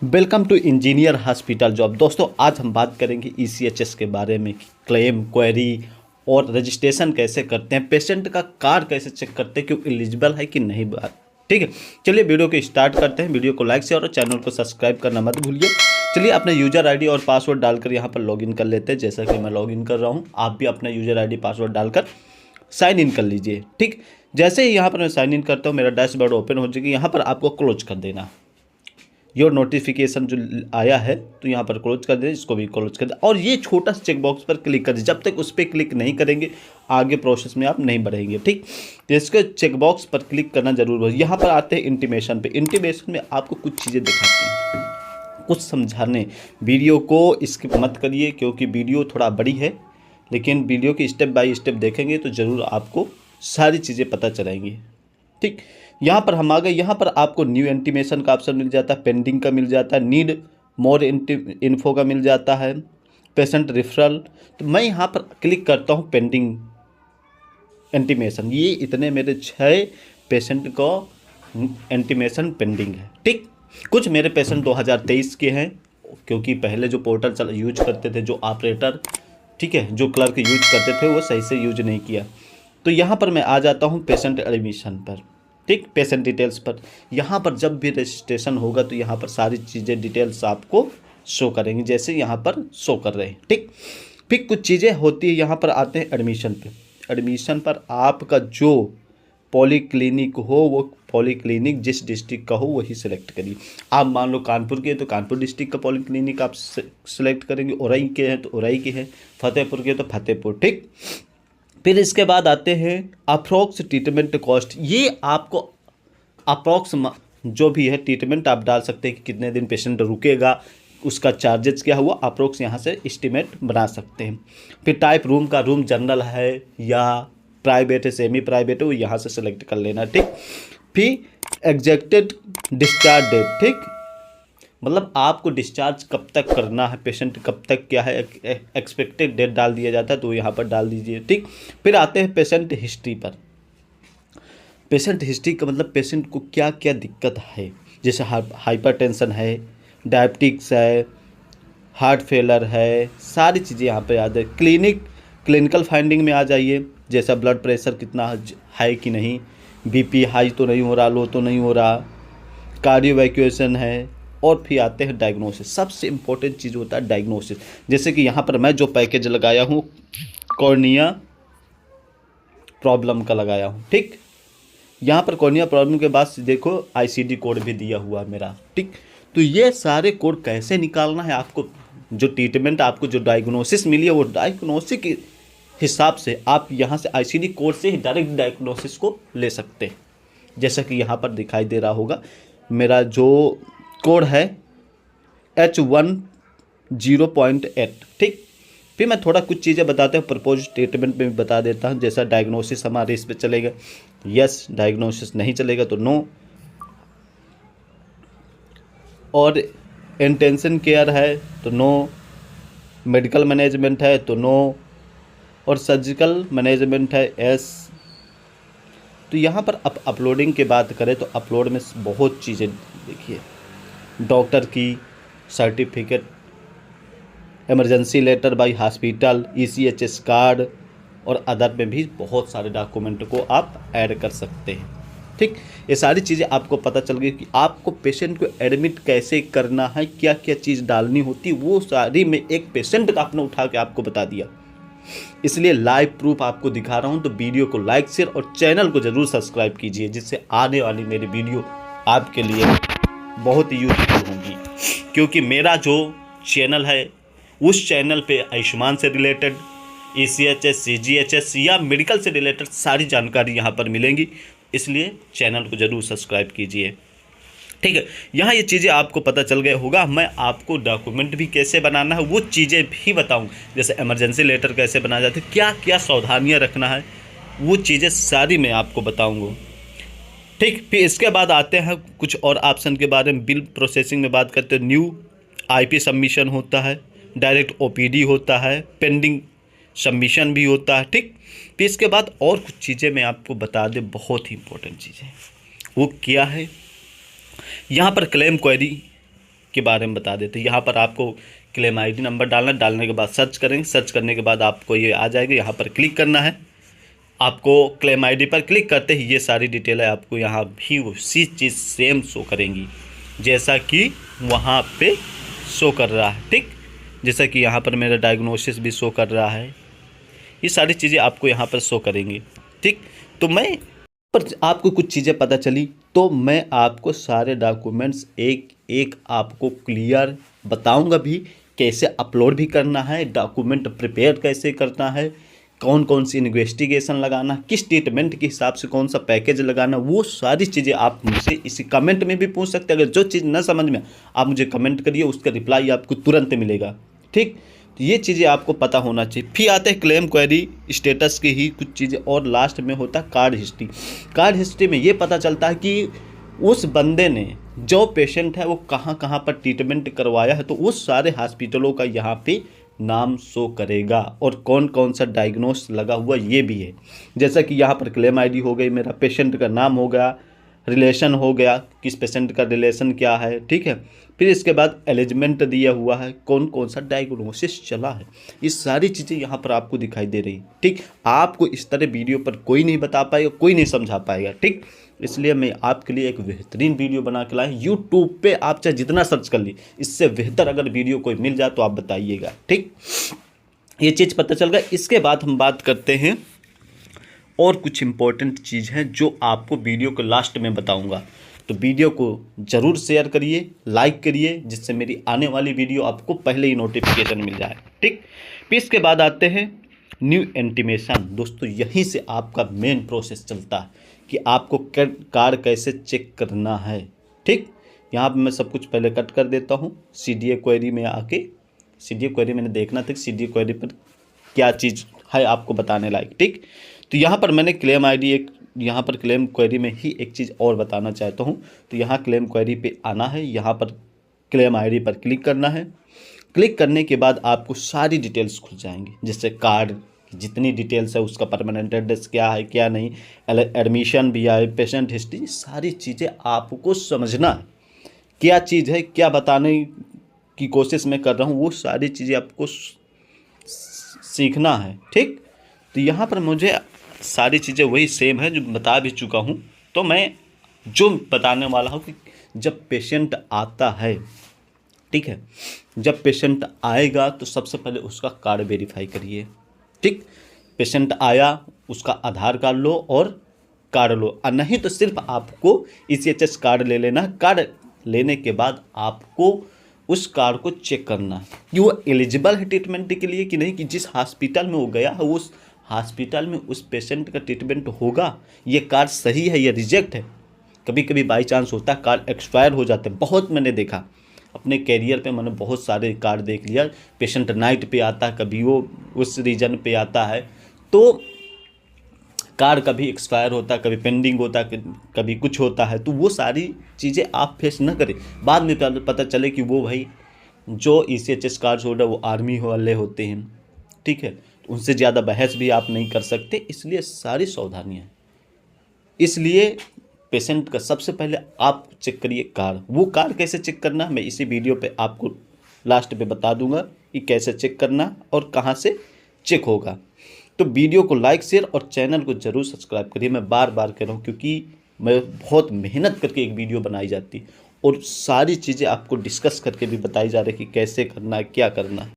Welcome to engineer hospital job. दोस्तों आज हम बात करेंगे ईसीएचएस के बारे में, क्लेम क्वेरी और रजिस्ट्रेशन कैसे करते हैं, पेशेंट का कार्ड कैसे चेक करते हैं कि वो एलिजिबल है कि नहीं। बात ठीक है, चलिए वीडियो को स्टार्ट करते हैं। वीडियो को लाइक शेयर और चैनल को सब्सक्राइब करना मत भूलिए। चलिए अपना यूजर आईडी और पासवर्ड डालकर यहाँ पर लॉगिन कर लेते हैं। जैसा कि मैं लॉगिन कर रहा हूँ, आप भी अपना यूजर आईडी पासवर्ड डालकर साइन इन कर लीजिए। ठीक, जैसे ही यहाँ पर मैं साइन इन करता हूँ मेरा डैशबोर्ड ओपन हो जाएगी। यहाँ पर आपको क्लोज कर देना, योर नोटिफिकेशन जो आया है तो यहाँ पर क्लोज कर दें, इसको भी क्लोज कर दें और ये छोटा सा चेक बॉक्स पर क्लिक कर दें। जब तक उस पर क्लिक नहीं करेंगे आगे प्रोसेस में आप नहीं बढ़ेंगे। ठीक, तो इसके चेक बॉक्स पर क्लिक करना जरूर हो। यहाँ पर आते हैं इंटीमेशन पे। इंटीमेशन में आपको कुछ चीज़ें दिखाते हैं, कुछ समझाने। वीडियो को स्किप मत करिए क्योंकि वीडियो थोड़ा बड़ी है, लेकिन वीडियो की स्टेप बाय स्टेप देखेंगे तो ज़रूर आपको सारी चीज़ें पता चलेंगी। ठीक, यहाँ पर हम आ गए। यहाँ पर आपको न्यू इंटीमेशन का ऑप्शन मिल जाता है, पेंडिंग का मिल जाता है, नीड मोर इन्फो का मिल जाता है, पेशेंट रेफरल। तो मैं यहाँ पर क्लिक करता हूँ पेंडिंग इंटीमेशन। ये इतने मेरे 6 पेशेंट का इंटीमेशन पेंडिंग है। ठीक, कुछ मेरे पेशेंट 2023 के हैं क्योंकि पहले जो पोर्टल यूज करते थे, जो ऑपरेटर ठीक है, जो क्लर्क यूज करते थे वो सही से यूज नहीं किया। तो यहाँ पर मैं आ जाता हूँ पेशेंट एडमिशन पर। ठीक, पेशेंट डिटेल्स पर। यहाँ पर जब भी रजिस्ट्रेशन होगा तो यहाँ पर सारी चीज़ें डिटेल्स आपको शो करेंगी, जैसे यहाँ पर शो कर रहे हैं। ठीक, फिर कुछ चीज़ें होती है। यहाँ पर आते हैं एडमिशन पे। एडमिशन पर आपका जो पॉलीक्लिनिक हो वो पॉलीक्लिनिक जिस डिस्ट्रिक्ट का हो वही सिलेक्ट करिए। आप मान लो कानपुर के हैं तो कानपुर डिस्ट्रिक्ट का पॉलीक्लिनिक आप सिलेक्ट करेंगे, औरई के हैं तो औरई के हैं, फतेहपुर के तो फतेहपुर। ठीक, फिर इसके बाद आते हैं अप्रोक्स ट्रीटमेंट कॉस्ट। ये आपको अप्रोक्स जो भी है ट्रीटमेंट आप डाल सकते हैं कि कितने दिन पेशेंट रुकेगा, उसका चार्जेस क्या हुआ, अप्रोक्स यहाँ से एस्टिमेट बना सकते हैं। फिर टाइप रूम का, रूम जनरल है या प्राइवेट है, सेमी प्राइवेट है, वो यहाँ से सेलेक्ट कर लेना। ठीक, फिर एग्जेक्टेड डिस्चार्ज डेट। ठीक, मतलब आपको डिस्चार्ज कब तक करना है, पेशेंट कब तक क्या है, एक्सपेक्टेड डेट डाल दिया जाता है तो यहाँ पर डाल दीजिए। ठीक, फिर आते हैं पेशेंट हिस्ट्री पर। पेशेंट हिस्ट्री का मतलब पेशेंट को क्या क्या दिक्कत है, जैसे हाइपरटेंशन है, डायबिटिक्स है, हार्ट फेलर है, सारी चीज़ें यहाँ पे याद है। क्लिनिकल फाइंडिंग में आ जाइए, जैसा ब्लड प्रेशर कितना है कि नहीं, बीपी हाई तो नहीं हो रहा, लो तो नहीं हो रहा, कार्डियोवैक्यूएशन है। और फिर आते हैं डायग्नोसिस। सबसे इम्पोर्टेंट चीज़ होता है डायग्नोसिस। जैसे कि यहाँ पर मैं जो पैकेज लगाया हूँ कॉर्निया प्रॉब्लम का लगाया हूँ। ठीक, यहाँ पर कॉर्निया प्रॉब्लम के बाद देखो आईसीडी कोड भी दिया हुआ है मेरा। ठीक, तो ये सारे कोड कैसे निकालना है आपको, जो ट्रीटमेंट आपको जो डायग्नोसिस मिली है वो डायग्नोसिस के हिसाब से आप यहाँ से आईसीडी कोड से ही डायरेक्ट डायग्नोसिस को ले सकते हैं। जैसा कि यहाँ पर दिखाई दे रहा होगा मेरा जो कोड है H10.8। ठीक, फिर मैं थोड़ा कुछ चीज़ें बताते हैं, प्रपोज स्टेटमेंट में भी बता देता हूँ। जैसा डायग्नोसिस हमारे इस पे चलेगा, यस, डायग्नोसिस नहीं चलेगा तो नो, और इंटेंसिव केयर है तो नो, मेडिकल मैनेजमेंट है तो नो, और सर्जिकल मैनेजमेंट है एस। तो यहाँ पर अपलोडिंग की बात करें तो अपलोड में बहुत चीज़ें देखिए, डॉक्टर की certificate, emergency letter by hospital, ECHS card और अदर में भी बहुत सारे डॉक्यूमेंट को आप ऐड कर सकते हैं। ठीक, ये सारी चीज़ें आपको पता चल गई कि आपको पेशेंट को एडमिट कैसे करना है, क्या क्या चीज़ डालनी होती, वो सारी मैं एक पेशेंट का अपना उठा के आपको बता दिया। इसलिए लाइव प्रूफ आपको दिखा रहा हूँ। तो वीडियो को लाइक शेयर और चैनल को ज़रूर सब्सक्राइब कीजिए, जिससे आने वाली मेरी वीडियो आपके लिए बहुत यूजफुल होंगी। क्योंकि मेरा जो चैनल है उस चैनल पे आयुष्मान से रिलेटेड, ईसीएचएस, सीजीएचएस या मेडिकल से रिलेटेड सारी जानकारी यहाँ पर मिलेंगी। इसलिए चैनल को ज़रूर सब्सक्राइब कीजिए। ठीक है, यहाँ ये चीज़ें आपको पता चल गया होगा। मैं आपको डॉक्यूमेंट भी कैसे बनाना है वो चीज़ें भी बताऊँ, जैसे इमरजेंसी लेटर कैसे बनाया जाता है, क्या क्या सावधानियाँ रखना है, वो चीज़ें सारी मैं आपको बताऊँगा। ठीक, फिर इसके बाद आते हैं कुछ और ऑप्शन के बारे में। बिल प्रोसेसिंग में बात करते हैं, न्यू आईपी सबमिशन होता है, डायरेक्ट ओपीडी होता है, पेंडिंग सबमिशन भी होता है। ठीक, फिर इसके बाद और कुछ चीज़ें मैं आपको बता दें, बहुत ही इंपॉर्टेंट चीज़ें। वो क्या है, यहाँ पर क्लेम क्वेरी के बारे में बता देते हैं। यहाँ पर आपको क्लेम आईडी नंबर डालना, डालने के बाद सर्च करेंगे, सर्च करने के बाद आपको ये आ जाएगा, यहाँ पर क्लिक करना है। आपको क्लेम आईडी पर क्लिक करते ही ये सारी डिटेल है आपको यहाँ भी उसी चीज़ सेम शो करेंगी जैसा कि वहाँ पे शो कर रहा है, ठीक। जैसा कि यहाँ पर मेरा डायग्नोसिस भी शो कर रहा है, ये सारी चीज़ें आपको यहाँ पर शो करेंगी, ठीक। तो मैं पर आपको कुछ चीज़ें पता चली तो मैं आपको सारे डॉक्यूमेंट्स एक एक आपको क्लियर बताऊंगा भी, कैसे अपलोड भी करना है, डॉक्यूमेंट प्रिपेयर कैसे करना है, कौन कौन सी इन्वेस्टिगेशन लगाना, किस ट्रीटमेंट के हिसाब से कौन सा पैकेज लगाना, वो सारी चीज़ें आप मुझसे इसी कमेंट में भी पूछ सकते हैं। अगर जो चीज़ ना समझ में आप मुझे कमेंट करिए, उसका रिप्लाई आपको तुरंत मिलेगा, ठीक। तो ये चीज़ें आपको पता होना चाहिए। फिर आते हैं क्लेम क्वेरी स्टेटस की ही कुछ चीज़ें, और लास्ट में होता है कार्ड हिस्ट्री। कार्ड हिस्ट्री में ये पता चलता है कि उस बंदे ने, जो पेशेंट है, वो कहाँ कहाँ पर ट्रीटमेंट करवाया है, तो उस सारे हॉस्पिटलों का यहाँ पे नाम शो करेगा और कौन कौन सा डायग्नोस लगा हुआ ये भी है। जैसा कि यहाँ पर क्लेम आईडी हो गई, मेरा पेशेंट का नाम हो गया, रिलेशन हो गया, किस पेशेंट का रिलेशन क्या है, ठीक है। फिर इसके बाद एलिजमेंट दिया हुआ है, कौन कौन सा डायग्नोसिस चला है, ये सारी चीज़ें यहाँ पर आपको दिखाई दे रही, ठीक। आपको इस तरह वीडियो पर कोई नहीं बता पाएगा, कोई नहीं समझा पाएगा, ठीक। इसलिए मैं आपके लिए एक बेहतरीन वीडियो बना के लाया। यूट्यूब पे आप चाहे जितना सर्च कर ली, इससे बेहतर अगर वीडियो कोई मिल जाए तो आप बताइएगा, ठीक। ये चीज़ पता चल गया। इसके बाद हम बात करते हैं और कुछ इम्पोर्टेंट चीज़ है जो आपको वीडियो के लास्ट में बताऊंगा। तो वीडियो को ज़रूर शेयर करिए, लाइक करिए, जिससे मेरी आने वाली वीडियो आपको पहले ही नोटिफिकेशन मिल जाए, ठीक। फिर इसके बाद आते हैं न्यू इंटीमेशन। दोस्तों यहीं से आपका मेन प्रोसेस चलता है कि आपको कार्ड कैसे चेक करना है, ठीक। यहाँ पर मैं सब कुछ पहले कट कर देता हूँ। CDA क्वेरी में आके, CDA क्वेरी मैंने देखना था CDA क्वेरी पर क्या चीज़ है आपको बताने लायक, ठीक। तो यहाँ पर मैंने क्लेम आईडी एक, यहाँ पर क्लेम क्वेरी में ही एक चीज़ और बताना चाहता हूँ। तो यहाँ क्लेम क्वेरी पे आना है, यहाँ पर क्लेम आईडी पर क्लिक करना है। क्लिक करने के बाद आपको सारी डिटेल्स खुल जाएंगी, जैसे कार्ड जितनी डिटेल्स है, उसका परमानेंट एड्रेस क्या है क्या नहीं, एडमिशन भी है, पेशेंट हिस्ट्री, सारी चीज़ें आपको समझना है। क्या चीज़ है, क्या बताने की कोशिश मैं कर रहा हूँ, वो सारी चीज़ें आपको सीखना है, ठीक। तो यहाँ पर मुझे सारी चीज़ें वही सेम है जो बता भी चुका हूँ। तो मैं जो बताने वाला हूँ कि जब पेशेंट आता है, ठीक है, जब पेशेंट आएगा तो सबसे पहले उसका कार्ड वेरीफाई करिए, ठीक। पेशेंट आया, उसका आधार कार्ड लो और कार्ड लो, और नहीं तो सिर्फ आपको ECHS कार्ड ले लेना। कार्ड लेने के बाद आपको उस कार्ड को चेक करना है कि वो एलिजिबल है ट्रीटमेंट के लिए कि नहीं, कि जिस हॉस्पिटल में वो गया है उस हॉस्पिटल में उस पेशेंट का ट्रीटमेंट होगा, ये कार्ड सही है या रिजेक्ट है। कभी कभी बाई चांस होता है कार्ड एक्सपायर हो जाते हैं, बहुत मैंने देखा अपने कैरियर पे, मैंने बहुत सारे कार्ड देख लिया। पेशेंट नाइट पे आता है, कभी वो उस रीजन पे आता है, तो कार्ड कभी एक्सपायर होता है, कभी पेंडिंग होता है, कभी कुछ होता है। तो वो सारी चीज़ें आप फेस न करें। बाद में पता चले कि वो भाई जो ECHS कार्ड होल्डर वो आर्मी वाले होते हैं, ठीक है, तो उनसे ज़्यादा बहस भी आप नहीं कर सकते। इसलिए सारी सावधानियाँ हैं। इसलिए पेशेंट का सबसे पहले आप चेक करिए कार्ड। वो कार्ड कैसे चेक करना मैं इसी वीडियो पे आपको लास्ट पे बता दूंगा कि कैसे चेक करना और कहाँ से चेक होगा। तो वीडियो को लाइक, शेयर और चैनल को ज़रूर सब्सक्राइब करिए। मैं बार बार कह रहा हूँ क्योंकि मैं बहुत मेहनत करके एक वीडियो बनाई जाती और सारी चीज़ें आपको डिस्कस करके भी बताई जा रही कि कैसे करना है, क्या करना है।